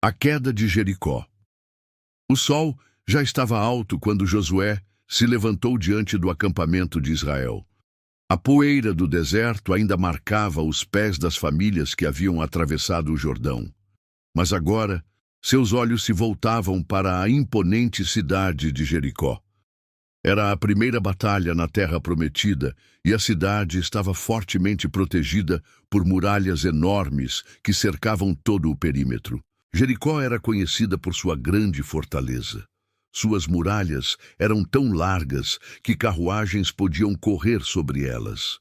A queda de Jericó. O sol já estava alto quando Josué se levantou diante do acampamento de Israel. A poeira do deserto ainda marcava os pés das famílias que haviam atravessado o Jordão. Mas agora, seus olhos se voltavam para a imponente cidade de Jericó. Era a primeira batalha na Terra Prometida e a cidade estava fortemente protegida por muralhas enormes que cercavam todo o perímetro. Jericó era conhecida por sua grande fortaleza. Suas muralhas eram tão largas que carruagens podiam correr sobre elas.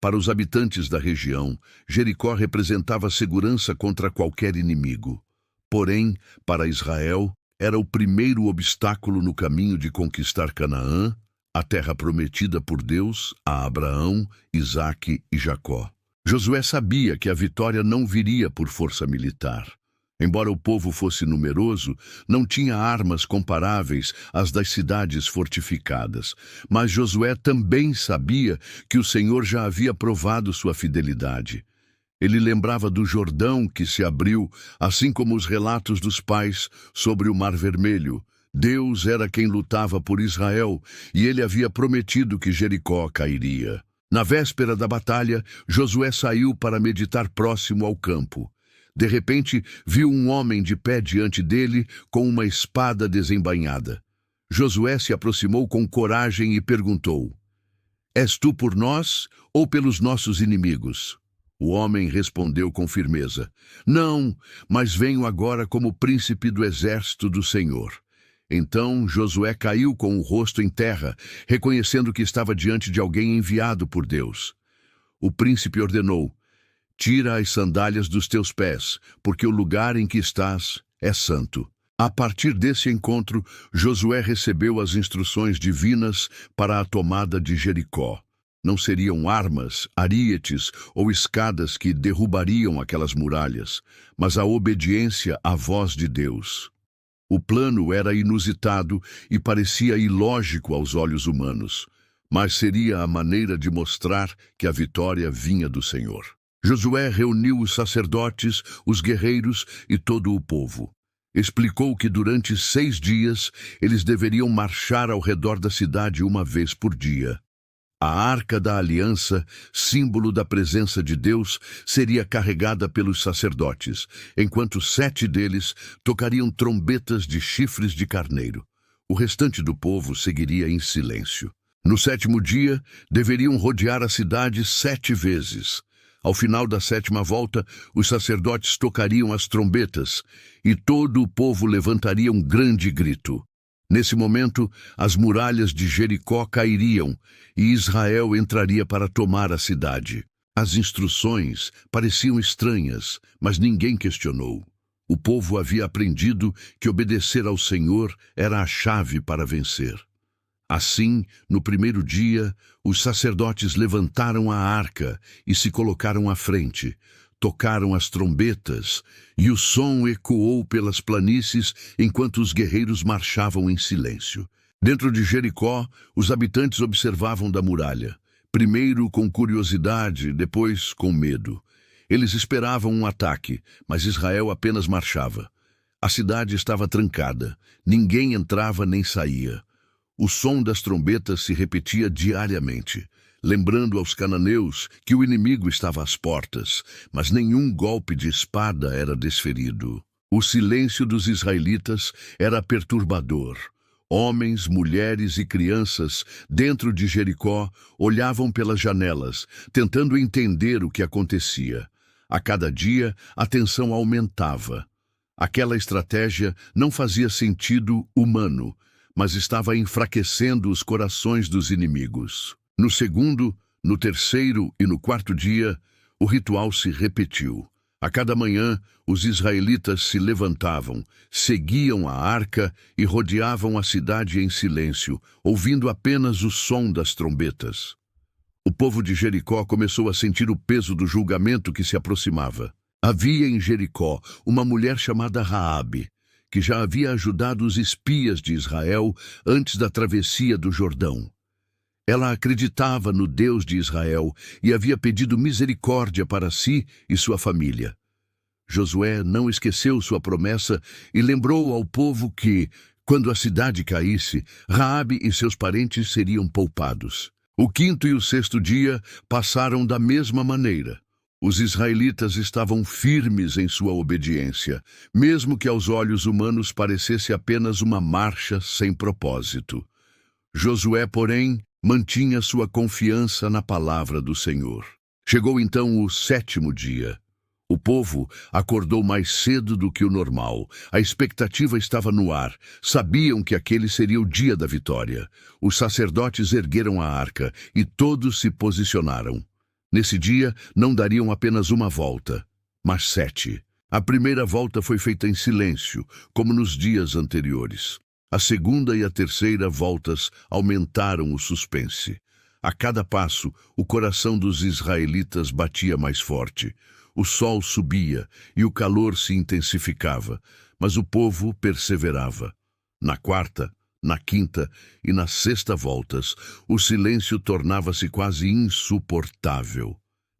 Para os habitantes da região, Jericó representava segurança contra qualquer inimigo. Porém, para Israel, era o primeiro obstáculo no caminho de conquistar Canaã, a terra prometida por Deus a Abraão, Isaque e Jacó. Josué sabia que a vitória não viria por força militar. Embora o povo fosse numeroso, não tinha armas comparáveis às das cidades fortificadas. Mas Josué também sabia que o Senhor já havia provado sua fidelidade. Ele lembrava do Jordão que se abriu, assim como os relatos dos pais sobre o Mar Vermelho. Deus era quem lutava por Israel, e ele havia prometido que Jericó cairia. Na véspera da batalha, Josué saiu para meditar próximo ao campo. De repente, viu um homem de pé diante dele com uma espada desembainhada. Josué se aproximou com coragem e perguntou: És tu por nós ou pelos nossos inimigos? O homem respondeu com firmeza: Não, mas venho agora como príncipe do exército do Senhor. Então Josué caiu com o rosto em terra, reconhecendo que estava diante de alguém enviado por Deus. O príncipe ordenou: Tira as sandálias dos teus pés, porque o lugar em que estás é santo. A partir desse encontro, Josué recebeu as instruções divinas para a tomada de Jericó. Não seriam armas, arietes ou escadas que derrubariam aquelas muralhas, mas a obediência à voz de Deus. O plano era inusitado e parecia ilógico aos olhos humanos, mas seria a maneira de mostrar que a vitória vinha do Senhor. Josué reuniu os sacerdotes, os guerreiros e todo o povo. Explicou que durante 6 dias eles deveriam marchar ao redor da cidade uma vez por dia. A Arca da Aliança, símbolo da presença de Deus, seria carregada pelos sacerdotes, enquanto 7 deles tocariam trombetas de chifres de carneiro. O restante do povo seguiria em silêncio. No 7º dia, deveriam rodear a cidade 7 vezes. Ao final da 7ª volta, os sacerdotes tocariam as trombetas e todo o povo levantaria um grande grito. Nesse momento, as muralhas de Jericó cairiam e Israel entraria para tomar a cidade. As instruções pareciam estranhas, mas ninguém questionou. O povo havia aprendido que obedecer ao Senhor era a chave para vencer. Assim, no primeiro dia, os sacerdotes levantaram a arca e se colocaram à frente. Tocaram as trombetas, e o som ecoou pelas planícies enquanto os guerreiros marchavam em silêncio. Dentro de Jericó, os habitantes observavam da muralha, primeiro com curiosidade, depois com medo. Eles esperavam um ataque, mas Israel apenas marchava. A cidade estava trancada, ninguém entrava nem saía. O som das trombetas se repetia diariamente, lembrando aos cananeus que o inimigo estava às portas, mas nenhum golpe de espada era desferido. O silêncio dos israelitas era perturbador. Homens, mulheres e crianças, dentro de Jericó, olhavam pelas janelas, tentando entender o que acontecia. A cada dia, a tensão aumentava. Aquela estratégia não fazia sentido humano, mas estava enfraquecendo os corações dos inimigos. No 2º, no 3º e no 4º dia, o ritual se repetiu. A cada manhã, os israelitas se levantavam, seguiam a arca e rodeavam a cidade em silêncio, ouvindo apenas o som das trombetas. O povo de Jericó começou a sentir o peso do julgamento que se aproximava. Havia em Jericó uma mulher chamada Raabe, que já havia ajudado os espias de Israel antes da travessia do Jordão. Ela acreditava no Deus de Israel e havia pedido misericórdia para si e sua família. Josué não esqueceu sua promessa e lembrou ao povo que, quando a cidade caísse, Raabe e seus parentes seriam poupados. O quinto e o sexto dia passaram da mesma maneira. Os israelitas estavam firmes em sua obediência, mesmo que aos olhos humanos parecesse apenas uma marcha sem propósito. Josué, porém, mantinha sua confiança na palavra do Senhor. Chegou então o sétimo dia. O povo acordou mais cedo do que o normal. A expectativa estava no ar. Sabiam que aquele seria o dia da vitória. Os sacerdotes ergueram a arca e todos se posicionaram. Nesse dia, não dariam apenas uma volta, mas 7. A primeira volta foi feita em silêncio, como nos dias anteriores. A segunda e a terceira voltas aumentaram o suspense. A cada passo, o coração dos israelitas batia mais forte. O sol subia e o calor se intensificava, mas o povo perseverava. Na quarta, na quinta e na sexta voltas, o silêncio tornava-se quase insuportável.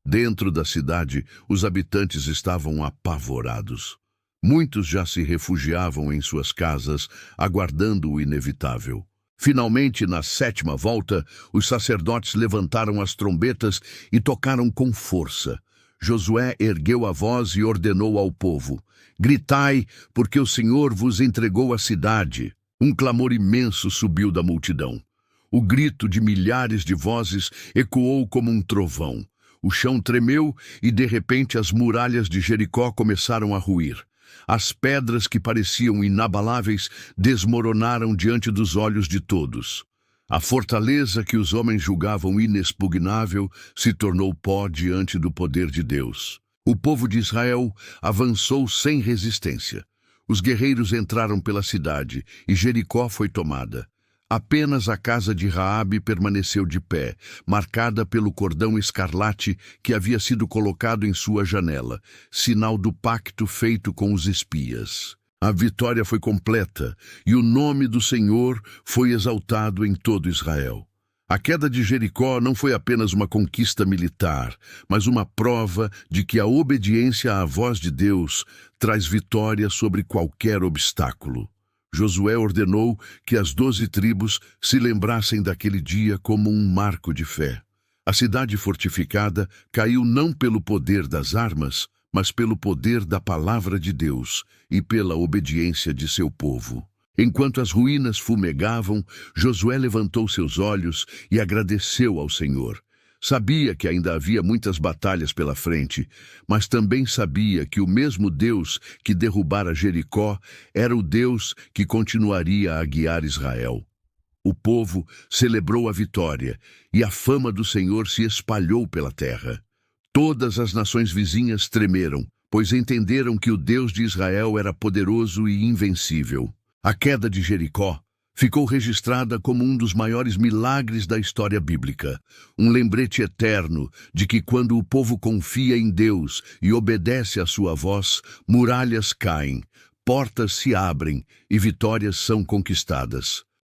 Dentro da cidade, os habitantes estavam apavorados. Muitos já se refugiavam em suas casas, aguardando o inevitável. Finalmente, na sétima volta, os sacerdotes levantaram as trombetas e tocaram com força. Josué ergueu a voz e ordenou ao povo: gritai, porque o Senhor vos entregou a cidade. Um clamor imenso subiu da multidão. O grito de milhares de vozes ecoou como um trovão. O chão tremeu e, de repente, as muralhas de Jericó começaram a ruir. As pedras que pareciam inabaláveis desmoronaram diante dos olhos de todos. A fortaleza que os homens julgavam inexpugnável se tornou pó diante do poder de Deus. O povo de Israel avançou sem resistência. Os guerreiros entraram pela cidade e Jericó foi tomada. Apenas a casa de Raabe permaneceu de pé, marcada pelo cordão escarlate que havia sido colocado em sua janela, sinal do pacto feito com os espias. A vitória foi completa e o nome do Senhor foi exaltado em todo Israel. A queda de Jericó não foi apenas uma conquista militar, mas uma prova de que a obediência à voz de Deus traz vitória sobre qualquer obstáculo. Josué ordenou que as 12 tribos se lembrassem daquele dia como um marco de fé. A cidade fortificada caiu não pelo poder das armas, mas pelo poder da palavra de Deus e pela obediência de seu povo. Enquanto as ruínas fumegavam, Josué levantou seus olhos e agradeceu ao Senhor. Sabia que ainda havia muitas batalhas pela frente, mas também sabia que o mesmo Deus que derrubara Jericó era o Deus que continuaria a guiar Israel. O povo celebrou a vitória e a fama do Senhor se espalhou pela terra. Todas as nações vizinhas tremeram, pois entenderam que o Deus de Israel era poderoso e invencível. A queda de Jericó ficou registrada como um dos maiores milagres da história bíblica, um lembrete eterno de que quando o povo confia em Deus e obedece à sua voz, muralhas caem, portas se abrem e vitórias são conquistadas.